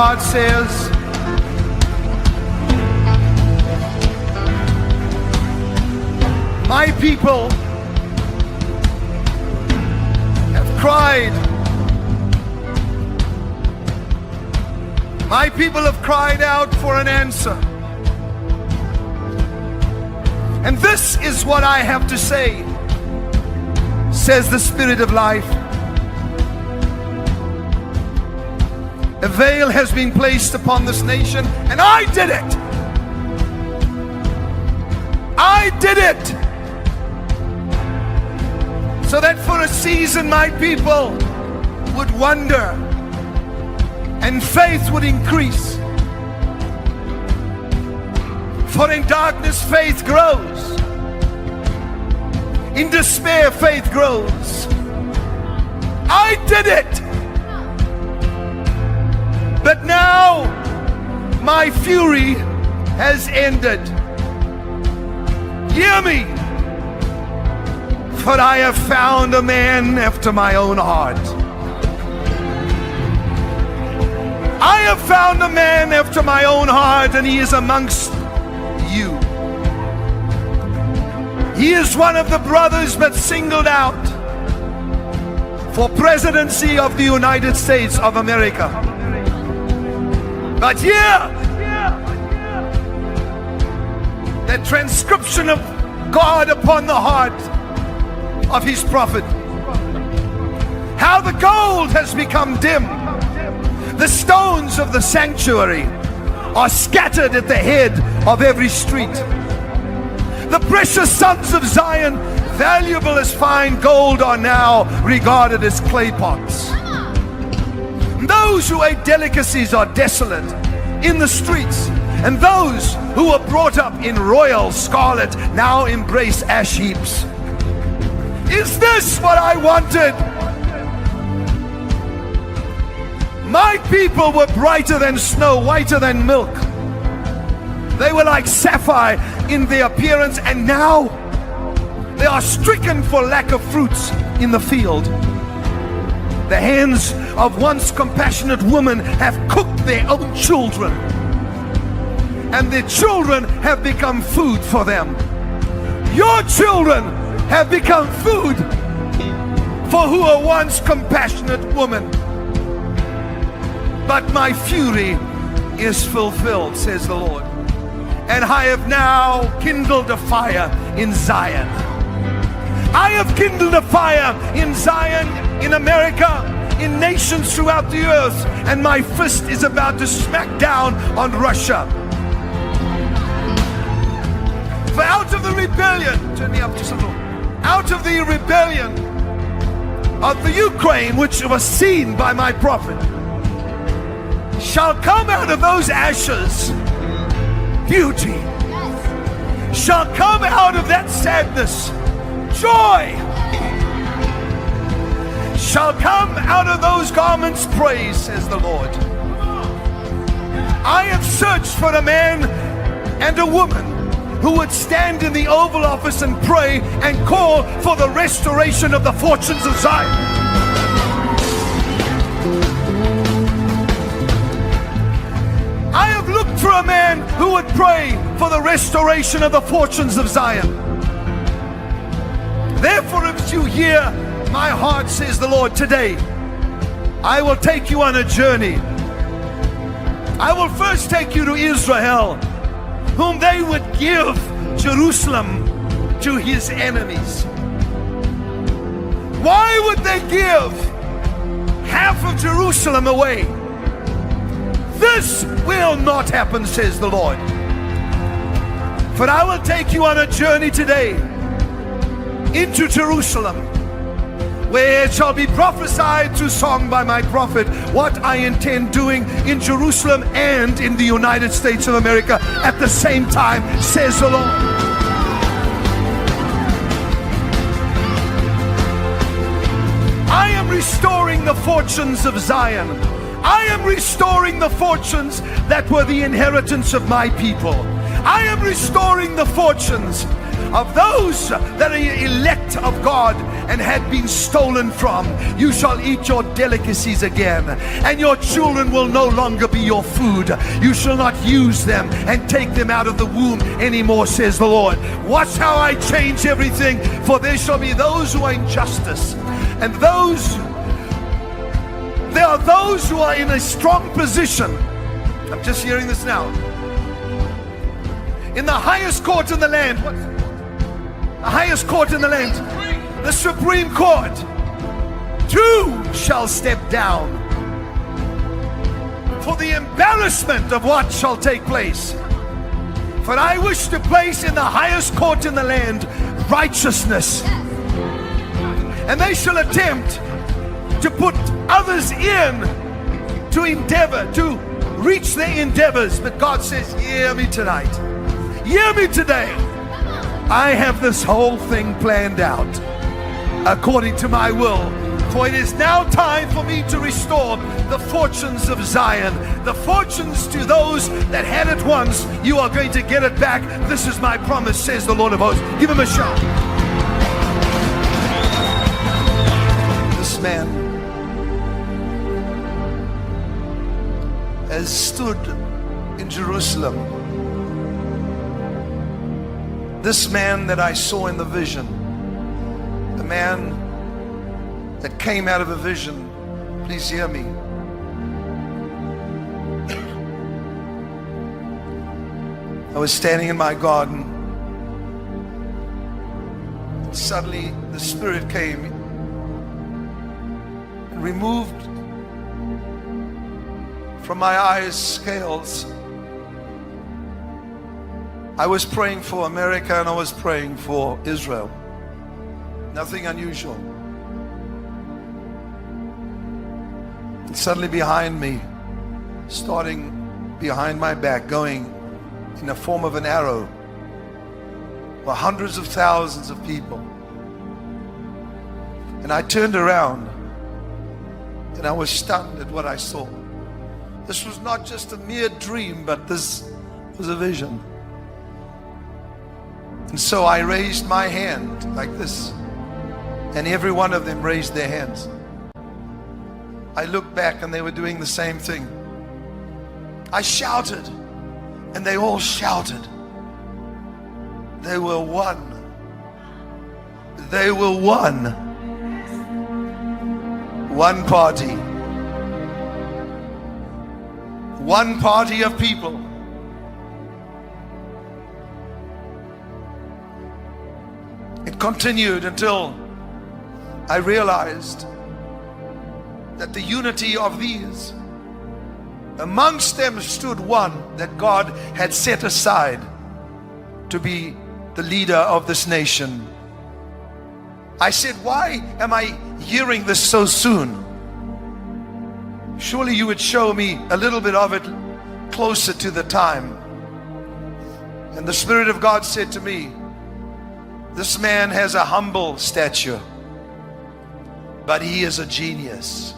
God says, my people have cried. My people have cried out for an answer. And this is what I have to say, says the Spirit of life. A veil has been placed upon this nation, and I did it. I did it. So that for a season my people would wonder and faith would increase. For in darkness faith grows. In despair faith grows. I did it. But now my fury has ended. Hear me, for I have found a man after my own heart. I have found a man after my own heart, and he is amongst you. He is one of the brothers but singled out for presidency of the United States of America. But here, the transcription of God upon the heart of his prophet. How the gold has become dim. The stones of the sanctuary are scattered at the head of every street. The precious sons of Zion, valuable as fine gold, are now regarded as clay pots. Those who ate delicacies are desolate in the streets, and those who were brought up in royal scarlet now embrace ash heaps. Is this what I wanted? My people were brighter than snow, whiter than milk. They were like sapphire in their appearance, and now they are stricken for lack of fruits in the field. The hands of once compassionate women have cooked their own children, and their children have become food for them. Your children have become food for who were once compassionate women. But my fury is fulfilled, says the Lord, and I have now kindled a fire in Zion. I have kindled a fire in Zion, in America, in nations throughout the earth, and my fist is about to smack down on Russia. For out of the rebellion, turn me up just a little, out of the rebellion of the Ukraine, which was seen by my prophet, shall come out of those ashes beauty. Shall come out of that sadness joy. Shall come out of those garments praise, says the Lord. I have searched for a man and a woman who would stand in the Oval Office and pray and call for the restoration of the fortunes of Zion. I have looked for a man who would pray for the restoration of the fortunes of Zion. Therefore, if you hear my heart, says the Lord, today I will take you on a journey. I will first take you to Israel, whom they would give Jerusalem to his enemies. Why would they give half of Jerusalem away? This will not happen, says the Lord. For I will take you on a journey today into Jerusalem, where it shall be prophesied through song by my prophet what I intend doing in Jerusalem and in the United States of America at the same time, says the Lord. I am restoring the fortunes of Zion. I am restoring the fortunes that were the inheritance of my people. I am restoring the fortunes of those that are elect of God and had been stolen from. You shall eat your delicacies again, and your children will no longer be your food. You shall not use them and take them out of the womb anymore, says the Lord. Watch how I change everything, for there shall be those who are in justice, and there are those who are in a strong position. I'm just hearing this now. In the highest court in the land, the highest court in the land, the Supreme Court, two shall step down for the embarrassment of what shall take place. For I wish to place in the highest court in the land righteousness, and they shall attempt to put others in to endeavor, to reach their endeavors. But God says, hear me tonight. Hear me today. I have this whole thing planned out according to my will. For it is now time for me to restore the fortunes of Zion. The fortunes to those that had it once, you are going to get it back. This is my promise, says the Lord of hosts. Give him a shout. This man has stood in Jerusalem. This man that I saw in the vision, the man that came out of a vision, please hear me. I was standing in my garden. Suddenly the Spirit came and removed from my eyes scales. I was praying for America and I was praying for Israel. Nothing unusual. And suddenly behind me, starting behind my back, going in the form of an arrow, were hundreds of thousands of people. And I turned around and I was stunned at what I saw. This was not just a mere dream, but this was a vision. And so I raised my hand like this, and every one of them raised their hands. I looked back and they were doing the same thing. I shouted and they all shouted. They were one. They were one. One party. One party of people. It continued until I realized that the unity of these, amongst them stood one that God had set aside to be the leader of this nation. I said, why am I hearing this so soon? Surely you would show me a little bit of it closer to the time. And the Spirit of God said to me, this man has a humble stature, but he is a genius.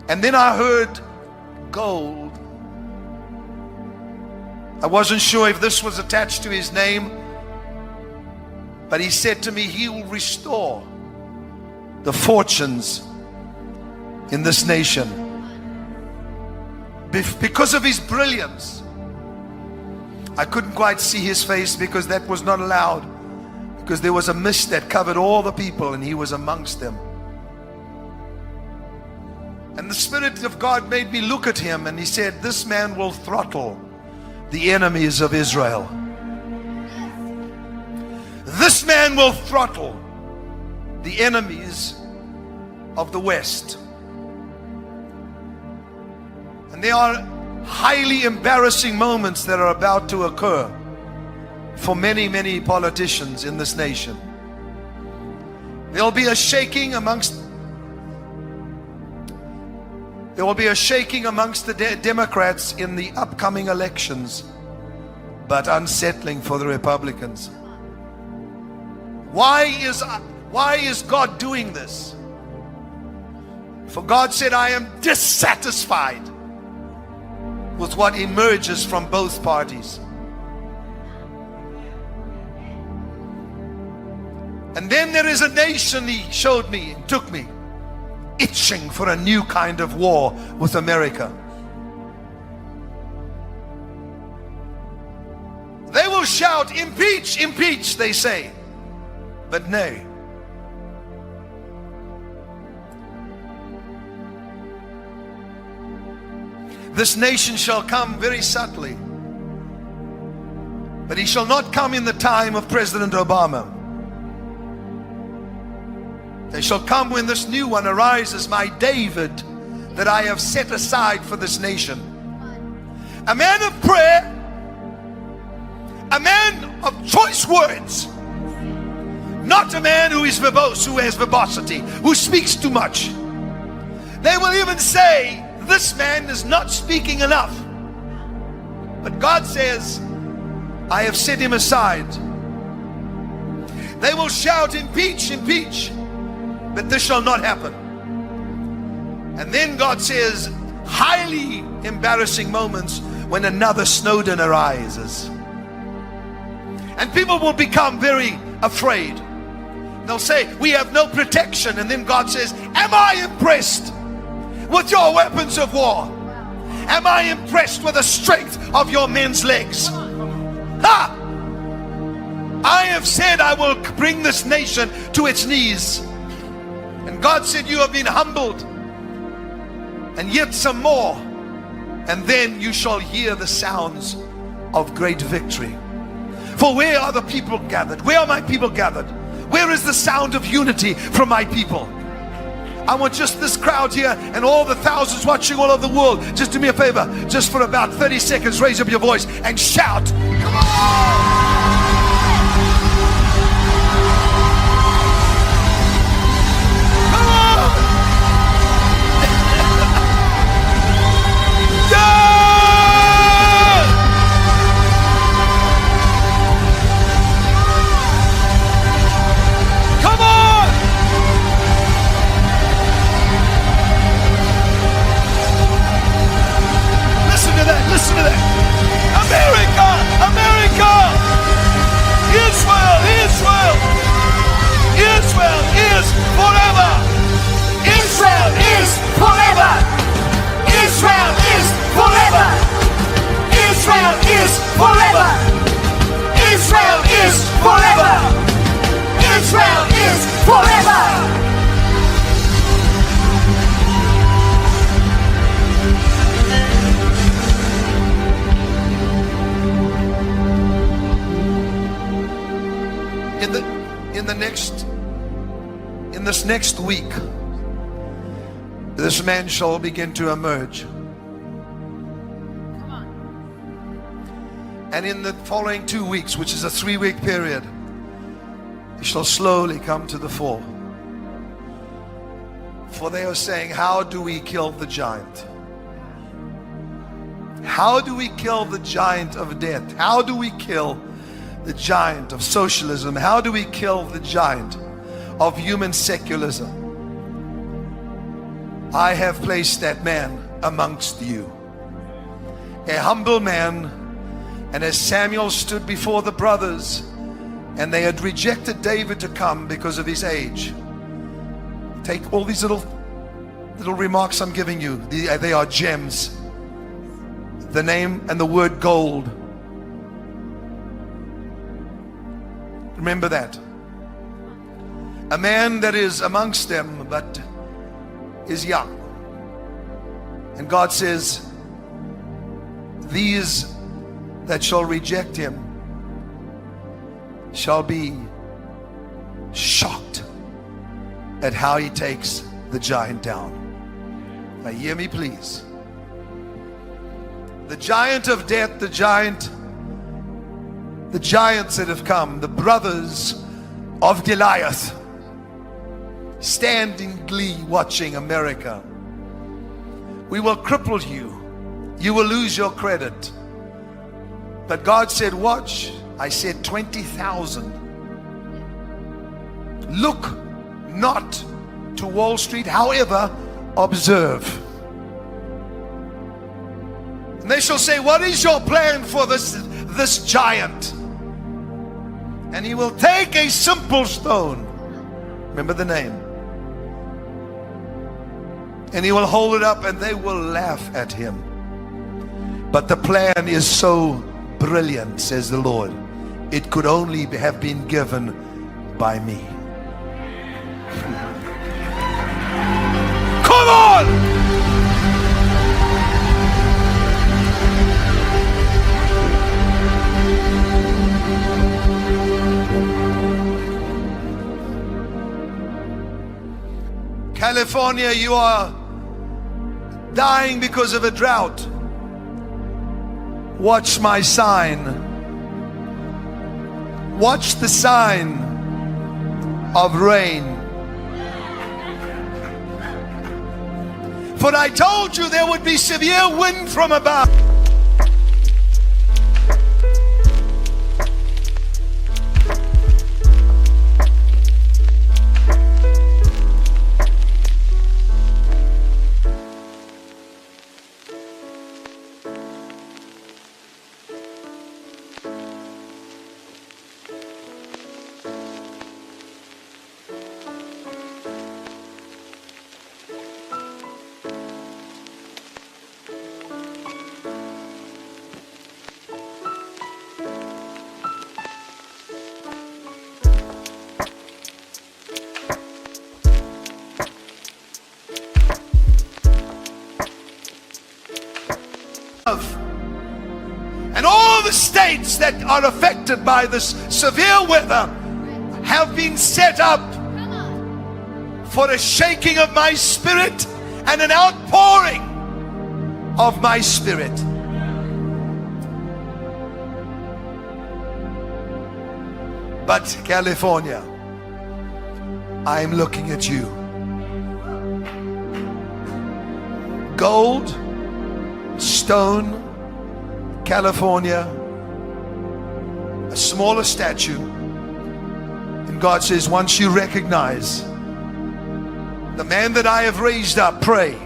And then I heard gold. I wasn't sure if this was attached to his name, but he said to me, he will restore the fortunes in this nation because of his brilliance. I couldn't quite see his face because that was not allowed, because there was a mist that covered all the people and he was amongst them. And the Spirit of God made me look at him, and he said, this man will throttle the enemies of Israel. This man will throttle the enemies of the West. And there are highly embarrassing moments that are about to occur for many, many politicians in this nation. There will be a shaking amongst the Democrats in the upcoming elections, but unsettling for the Republicans. Why is God doing this? For God said, I am dissatisfied with what emerges from both parties. And then there is a nation, he showed me and took me, itching for a new kind of war with America. They will shout, impeach, impeach, they say. But nay. This nation shall come very subtly. But he shall not come in the time of President Obama. They shall come when this new one arises, my David, that I have set aside for this nation. A man of prayer, a man of choice words, not a man who is verbose, who has verbosity, who speaks too much. They will even say, this man is not speaking enough. But God says, I have set him aside. They will shout, impeach, impeach, but this shall not happen. And then God says, highly embarrassing moments when another Snowden arises. And people will become very afraid. They'll say, we have no protection. And then God says, am I impressed with your weapons of war? Am I impressed with the strength of your men's legs? Ha! I have said I will bring this nation to its knees. And God said, you have been humbled, and yet some more, and then you shall hear the sounds of great victory. For where are the people gathered? Where are my people gathered? Where is the sound of unity from my people? I want just this crowd here and all the thousands watching all over the world. Just do me a favor, just for about 30 seconds, raise up your voice and shout, come on! Listen to that. America, America, Israel, Israel, Israel is forever. Israel is forever. Israel is forever. Israel is forever. Israel is forever. Israel is forever. In this next week, this man shall begin to emerge. Come on. And in the following 2 weeks, which is a 3-week period, he shall slowly come to the fore. For they are saying, how do we kill the giant? How do we kill the giant of death? How do we kill the giant of socialism? How do we kill the giant of human secularism? I have placed that man amongst you, a humble man. And as Samuel stood before the brothers, and they had rejected David to come because of his age, take all these little remarks I'm giving you, they are gems. The name and the word gold. Remember that. A man that is amongst them but is young. And God says, these that shall reject him shall be shocked at how he takes the giant down. Now hear me please. The giant of death, the giants that have come, the brothers of Goliath, stand in glee watching America. We will cripple you. You will lose your credit. But God said, watch. I said 20,000. Look not to Wall Street, however, observe. And they shall say, what is your plan for this giant? And he will take a simple stone. Remember the name. And he will hold it up and they will laugh at him. But the plan is so brilliant, says the Lord. It could only have been given by me. Come on! California, you are dying because of a drought. Watch my sign. Watch the sign of rain. For I told you there would be severe wind from above. And all the states that are affected by this severe weather have been set up for a shaking of my spirit and an outpouring of my spirit. But California, I'm looking at you. Gold, stone, California, a smaller statue. And God says, once you recognize the man that I have raised up, pray.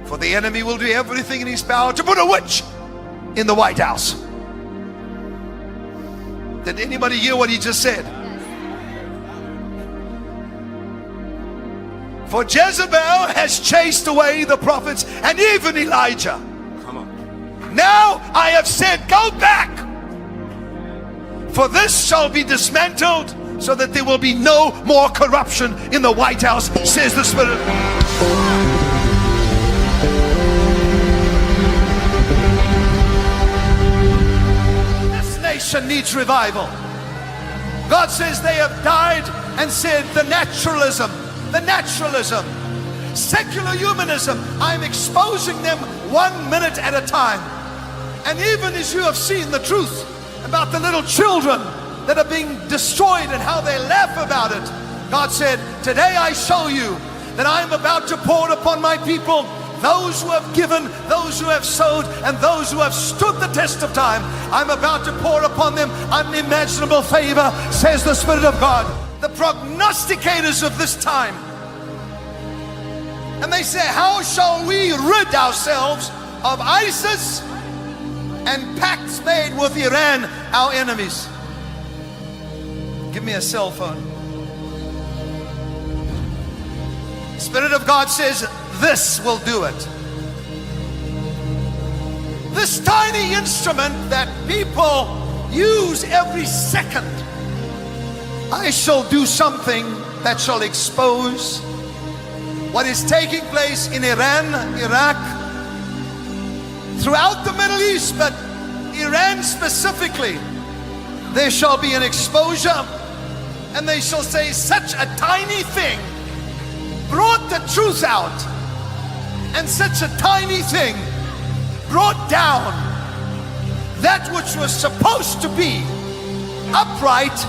For the enemy will do everything in his power to put a witch in the White House. Did anybody hear what he just said? For Jezebel has chased away the prophets and even Elijah. Now I have said, go back. For this shall be dismantled, so that there will be no more corruption in the White House, says the Spirit. This nation needs revival. God says they have died and said the naturalism, secular humanism, I'm exposing them 1 minute at a time. And even as you have seen the truth about the little children that are being destroyed and how they laugh about it, God said, today I show you that I'm about to pour upon my people, those who have given, those who have sowed, and those who have stood the test of time. I'm about to pour upon them unimaginable favor, says the Spirit of God. The prognosticators of this time. And they say, how shall we rid ourselves of ISIS and pacts made with Iran, our enemies? Give me a cell phone. Spirit of God says, this will do it. This tiny instrument that people use every second, I shall do something that shall expose what is taking place in Iran, Iraq, throughout the Middle East, but Iran specifically. There shall be an exposure, and they shall say, such a tiny thing brought the truth out, and such a tiny thing brought down that which was supposed to be upright,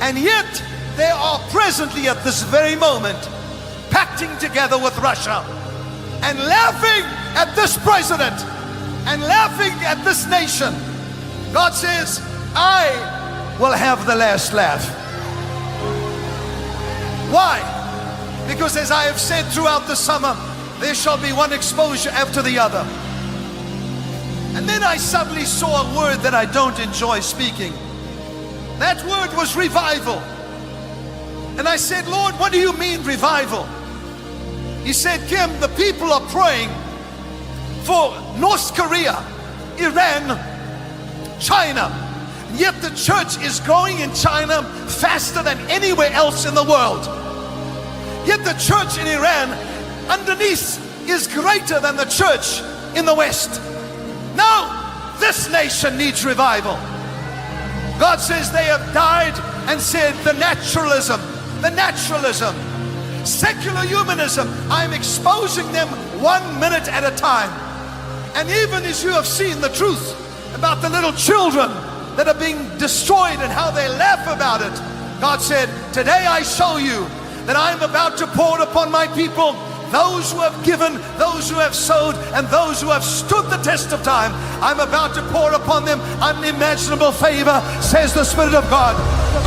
and yet they are presently at this very moment pacting together with Russia and laughing at this president and laughing at this nation. God says, I will have the last laugh. Why? Because as I have said throughout the summer, there shall be one exposure after the other. And then I suddenly saw a word that I don't enjoy speaking. That word was revival. And I said, Lord, what do you mean revival? He said, Kim, the people are praying for North Korea, Iran, China. Yet the church is growing in China faster than anywhere else in the world. Yet the church in Iran underneath is greater than the church in the West. Now, this nation needs revival. God says they have died and said the naturalism, secular humanism, I'm exposing them 1 minute at a time. And even as you have seen the truth about the little children that are being destroyed and how they laugh about it, God said, today I show you that I'm about to pour upon my people, those who have given, those who have sowed, and those who have stood the test of time. I'm about to pour upon them unimaginable favor, says the Spirit of God.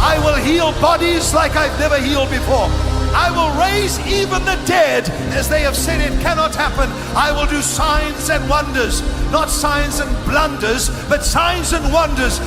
I will heal bodies like I've never healed before. I will raise even the dead, as they have said it cannot happen. I will do signs and wonders, not signs and blunders, but signs and wonders.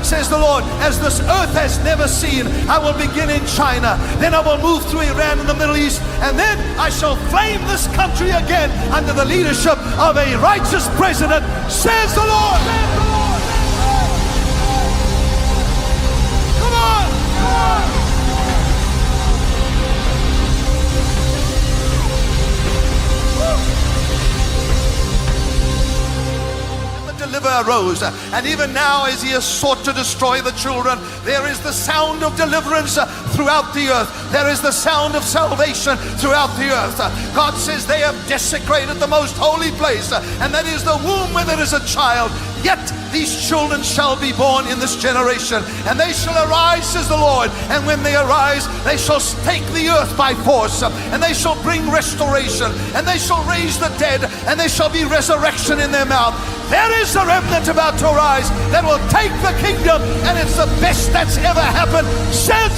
Says the Lord, as this earth has never seen, I will begin in China, then I will move through Iran and the Middle East, and then I shall flame this country again under the leadership of a righteous president, says the Lord. Come on! Deliverer arose, and even now as he has sought to destroy the children, there is the sound of deliverance throughout the earth. There is the sound of salvation throughout the earth. God says they have desecrated the most holy place, and that is the womb where there is a child. Yet these children shall be born in this generation, and they shall arise, says the Lord, and when they arise, they shall take the earth by force, and they shall bring restoration, and they shall raise the dead, and there shall be resurrection in their mouth. There is a remnant about to arise that will take the kingdom, and it's the best that's ever happened, says